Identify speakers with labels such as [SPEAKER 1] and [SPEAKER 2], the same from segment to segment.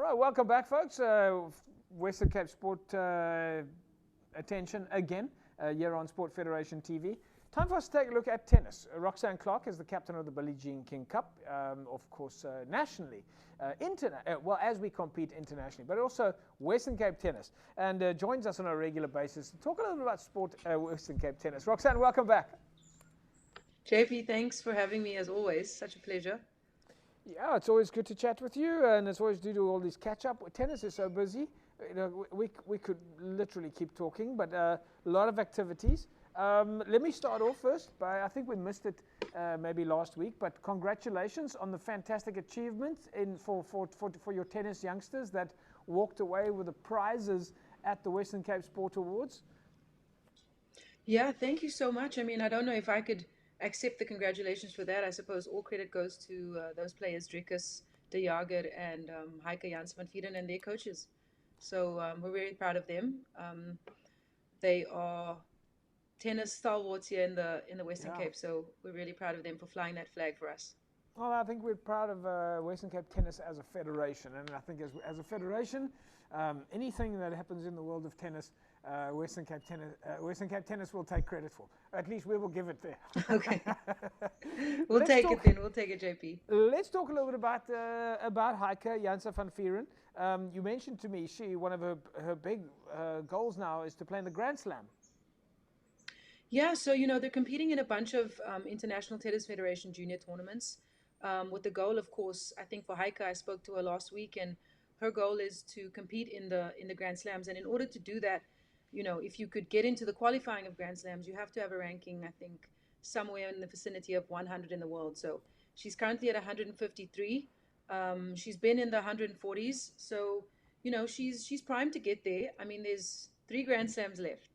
[SPEAKER 1] right, welcome back, folks. Western Cape Sport attention again here on Sport Federation TV. Time for us to take a look at tennis. Roxanne Clarke is the captain of the Billie Jean King Cup, of course, nationally, well, as we compete internationally, but also Western Cape tennis, and joins us on a regular basis to talk a little bit about sport, Western Cape tennis. Roxanne, welcome back.
[SPEAKER 2] JP, thanks for having me as always. Such a pleasure.
[SPEAKER 1] Yeah, it's always good to chat with you, and it's always good to do all these catch-up. Tennis is so busy. You know, we could literally keep talking, but a lot of activities. Let me start off first by, I think we missed it maybe last week, but congratulations on the fantastic achievement for your tennis youngsters that walked away with the prizes at the Western Cape Sport Awards.
[SPEAKER 2] Yeah, thank you so much. I mean, I don't know if I could accept the congratulations for that. I suppose all credit goes to those players, Driekus, De Jager, and Heike Jansen van Firen and their coaches. So we're very proud of them. They are tennis stalwarts here in the Western Cape, so we're really proud of them for flying that flag for us.
[SPEAKER 1] Well, I think we're proud of Western Cape Tennis as a federation, and I think as a federation, anything that happens in the world of tennis, Western Cape Tennis will take credit for. At least we will give it there.
[SPEAKER 2] Okay. We'll take it then. We'll take it, JP.
[SPEAKER 1] Let's talk a little bit about Heike Jansen van Firen. You mentioned to me one of her big goals now is to play in the Grand Slam.
[SPEAKER 2] Yeah, so they're competing in a bunch of International Tennis Federation junior tournaments, with the goal, of course, I think for Heike, I spoke to her last week, and her goal is to compete in the Grand Slams. And in order to do that, if you could get into the qualifying of Grand Slams, you have to have a ranking, I think, somewhere in the vicinity of 100 in the world. So she's currently at 153. She's been in the 140s, so she's primed to get there. I mean, there's 3 Grand Slams left,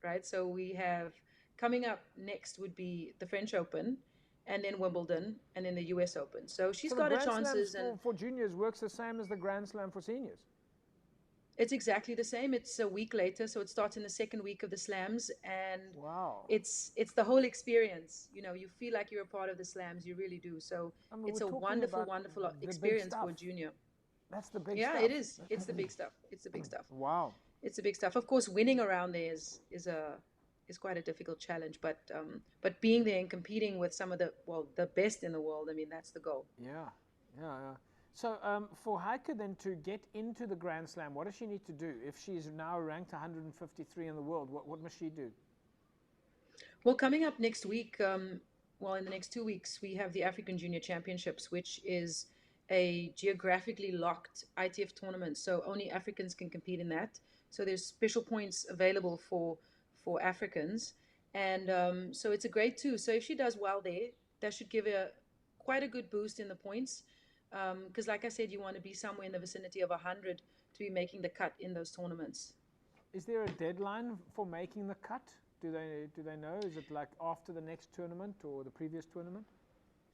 [SPEAKER 2] right? So we have coming up next would be the French Open, and then Wimbledon, and then the US Open. So she's got her chances.
[SPEAKER 1] And for juniors works the same as the Grand Slam for seniors.
[SPEAKER 2] It's exactly the same. It's a week later, so it starts in the second week of the slams, and
[SPEAKER 1] wow,
[SPEAKER 2] it's the whole experience. You feel like you're a part of the slams. You really do. So it's a wonderful experience for a junior.
[SPEAKER 1] That's the big
[SPEAKER 2] stuff.
[SPEAKER 1] Yeah,
[SPEAKER 2] it is. It's the big stuff. It's the big stuff.
[SPEAKER 1] Wow.
[SPEAKER 2] It's the big stuff. Of course, winning around there is quite a difficult challenge, but being there and competing with some of the best in the world, I mean, that's the goal.
[SPEAKER 1] Yeah. So for Heike then to get into the Grand Slam, what does she need to do? If she's now ranked 153 in the world, what must she do?
[SPEAKER 2] Well, coming up next week, in the next 2 weeks, we have the African Junior Championships, which is a geographically locked ITF tournament. So only Africans can compete in that. So there's special points available for Africans. And so it's a grade 2. So if she does well there, that should give her quite a good boost in the points. Because like I said, you want to be somewhere in the vicinity of 100 to be making the cut in those tournaments.
[SPEAKER 1] Is there a deadline for making the cut? Do they know? Is it like after the next tournament or the previous tournament?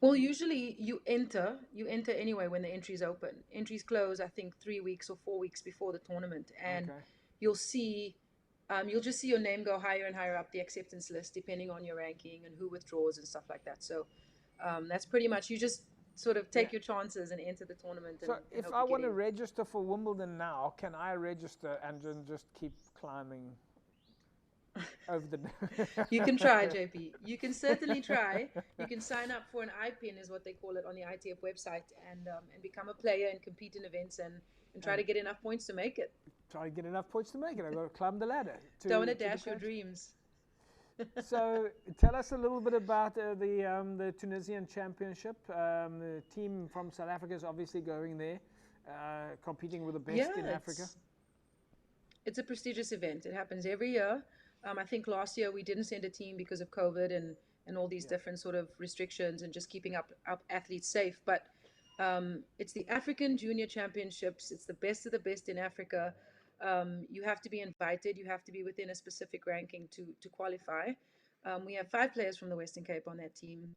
[SPEAKER 2] Well, usually you enter anyway when the entries open. Entries close, I think, 3 weeks or 4 weeks before the tournament, and you'll see, you'll just see your name go higher and higher up the acceptance list, depending on your ranking and who withdraws and stuff like that. So that's pretty much, you just sort of take your chances and enter the tournament.
[SPEAKER 1] So if I want to register for Wimbledon now, can I register and then just keep climbing over the...
[SPEAKER 2] You can try, JP. You can certainly try. You can sign up for an IPIN, is what they call it, on the ITF website, and become a player and compete in events and try to get enough points to make it.
[SPEAKER 1] Try to get enough points to make it. I've got to climb the ladder.
[SPEAKER 2] Don't want to dash your dreams.
[SPEAKER 1] So tell us a little bit about the Tunisian Championship. The team from South Africa is obviously going there, competing with the best in Africa.
[SPEAKER 2] It's a prestigious event. It happens every year. I think last year we didn't send a team because of COVID and all these different sort of restrictions and just keeping up athletes safe. But it's the African Junior Championships. It's the best of the best in Africa. You have to be invited. You have to be within a specific ranking to qualify. We have 5 players from the Western Cape on that team.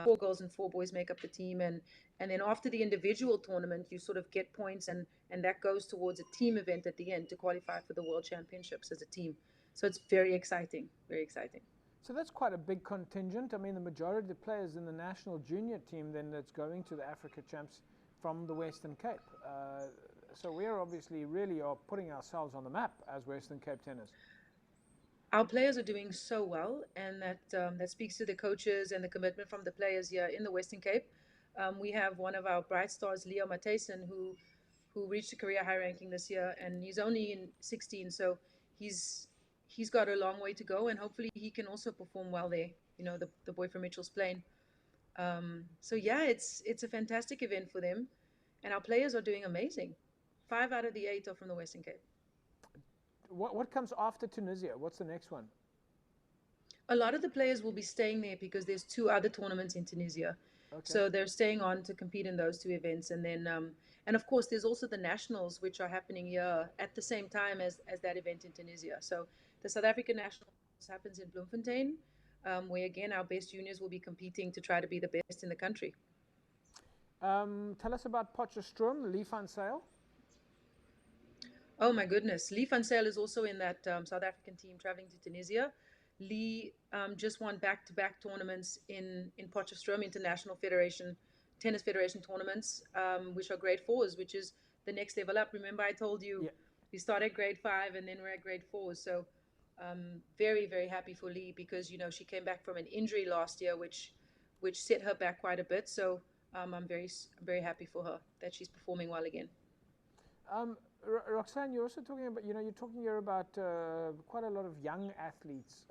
[SPEAKER 2] 4 girls and 4 boys make up the team, and then after the individual tournament, you sort of get points, and that goes towards a team event at the end to qualify for the World Championships as a team. So it's very exciting, very exciting.
[SPEAKER 1] So that's quite a big contingent. I mean, the majority of the players in the national junior team then that's going to the Africa Champs from the Western Cape. So we are obviously really are putting ourselves on the map as Western Cape Tennis.
[SPEAKER 2] Our players are doing so well, and that speaks to the coaches and the commitment from the players here in the Western Cape. We have one of our bright stars, Leo Matheson, who reached a career high ranking this year, and he's only in 16, so he's got a long way to go, and hopefully he can also perform well there. You know, the boy from Mitchell's Plain. So yeah, it's a fantastic event for them, and our players are doing amazing. 5 out of the 8 are from the Western Cape.
[SPEAKER 1] What comes after Tunisia? What's the next one?
[SPEAKER 2] A lot of the players will be staying there because there's 2 other tournaments in Tunisia.
[SPEAKER 1] Okay.
[SPEAKER 2] So they're staying on to compete in those 2 events. And then, and of course, there's also the nationals, which are happening here at the same time as that event in Tunisia. So the South African nationals happens in Bloemfontein, where again, our best juniors will be competing to try to be the best in the country.
[SPEAKER 1] Tell us about Potchefstroom, Lee van Zyl.
[SPEAKER 2] Oh my goodness. Lee van Zyl is also in that South African team traveling to Tunisia. Lee just won back-to-back tournaments in Potchefstroom International Federation, Tennis Federation tournaments, which are grade 4s, which is the next level up. Remember I told you we start at grade 5 and then we're at grade 4. So very, very happy for Lee because, you know, she came back from an injury last year, which set her back quite a bit. So I'm very happy for her that she's performing well again.
[SPEAKER 1] Roxanne, you're also talking about, you're talking here about quite a lot of young athletes,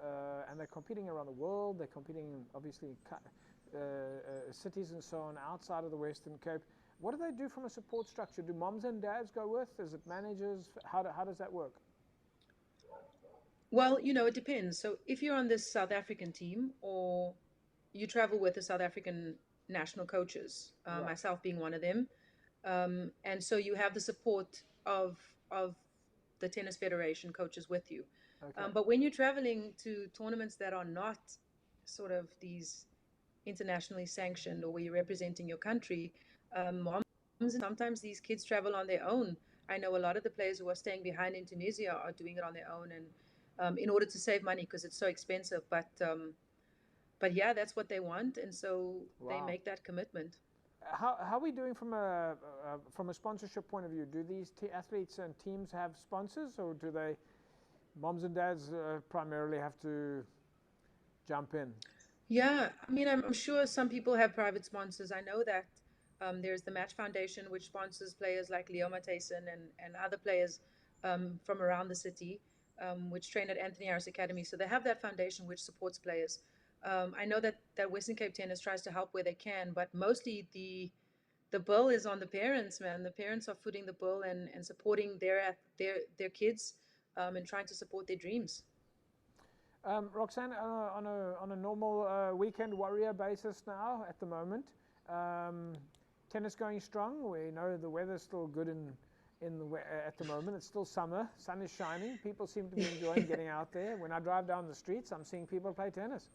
[SPEAKER 1] and they're competing around the world. They're competing, obviously, cities and so on outside of the Western Cape. What do they do from a support structure? Do moms and dads go with? Is it managers? How does that work?
[SPEAKER 2] Well, you know, it depends. So if you're on this South African team or you travel with the South African national coaches, myself being one of them, and so you have the support of the Tennis Federation coaches with you. Okay. But when you're traveling to tournaments that are not sort of these internationally sanctioned or where you're representing your country, moms, sometimes these kids travel on their own. I know a lot of the players who are staying behind in Tunisia are doing it on their own, and in order to save money because it's so expensive. But yeah, that's what they want, and so they make that commitment.
[SPEAKER 1] How are we doing from a sponsorship point of view? Do these athletes and teams have sponsors, or do they, moms and dads, primarily have to jump in?
[SPEAKER 2] Yeah, I mean, I'm sure some people have private sponsors. I know that there's the Match Foundation, which sponsors players like Leo Matheson and other players from around the city, which train at Anthony Harris Academy. So they have that foundation which supports players. I know that Western Cape Tennis tries to help where they can, but mostly the bill is on the parents, man. The parents are footing the bill and supporting their kids and trying to support their dreams.
[SPEAKER 1] Roxanne, on a normal weekend warrior basis now at the moment, tennis going strong. We know the weather's still good at the moment. It's still summer. Sun is shining. People seem to be enjoying getting out there. When I drive down the streets, I'm seeing people play tennis.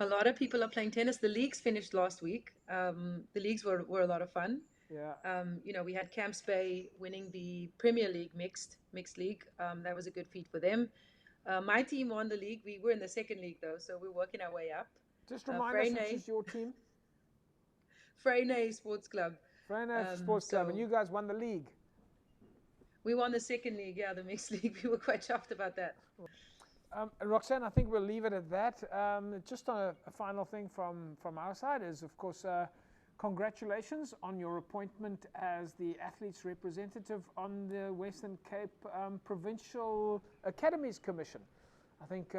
[SPEAKER 2] A lot of people are playing tennis. The leagues finished last week. The leagues were a lot of fun.
[SPEAKER 1] Yeah.
[SPEAKER 2] You know, we had Camps Bay winning the Premier League mixed league. That was a good feat for them. My team won the league. We were in the second league though, so we're working our way up.
[SPEAKER 1] Just remind us which is your team.
[SPEAKER 2] Freyne Sports Club.
[SPEAKER 1] Freyne Sports Club, and you guys won the league.
[SPEAKER 2] We won the second league, yeah, the mixed league. We were quite chuffed about that.
[SPEAKER 1] Roxanne, I think we'll leave it at that. Just a final thing from our side is, of course, congratulations on your appointment as the athletes representative on the Western Cape Provincial Academies Commission. I think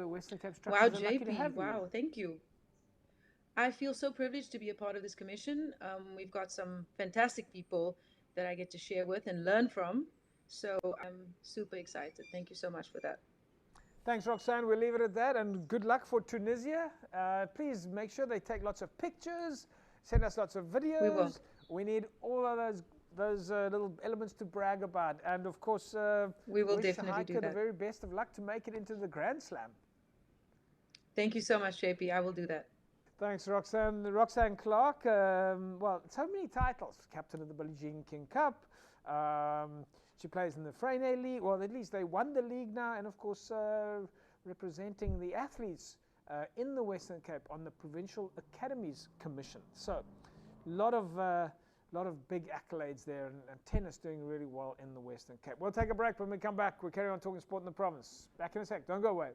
[SPEAKER 1] Western Cape structures are lucky to have you.
[SPEAKER 2] Wow, thank you. I feel so privileged to be a part of this commission. We've got some fantastic people that I get to share with and learn from. So I'm super excited. Thank you so much for that.
[SPEAKER 1] Thanks, Roxanne. We'll leave it at that, and good luck for Tunisia. Please make sure they take lots of pictures, send us lots of videos.
[SPEAKER 2] We will.
[SPEAKER 1] We need all of those little elements to brag about, and of course,
[SPEAKER 2] we will definitely do that.
[SPEAKER 1] The very best of luck to make it into the Grand Slam.
[SPEAKER 2] Thank you so much, JP. I will do that.
[SPEAKER 1] Thanks, Roxanne. Roxanne Clarke. Well, so many titles: captain of the Billie Jean King Cup. She plays in the Freyne League. Well, at least they won the league now, and of course, representing the athletes in the Western Cape on the Provincial Academies Commission. So, a lot lot of big accolades there, and tennis doing really well in the Western Cape. We'll take a break. When we come back, we'll carry on talking sport in the province. Back in a sec. Don't go away.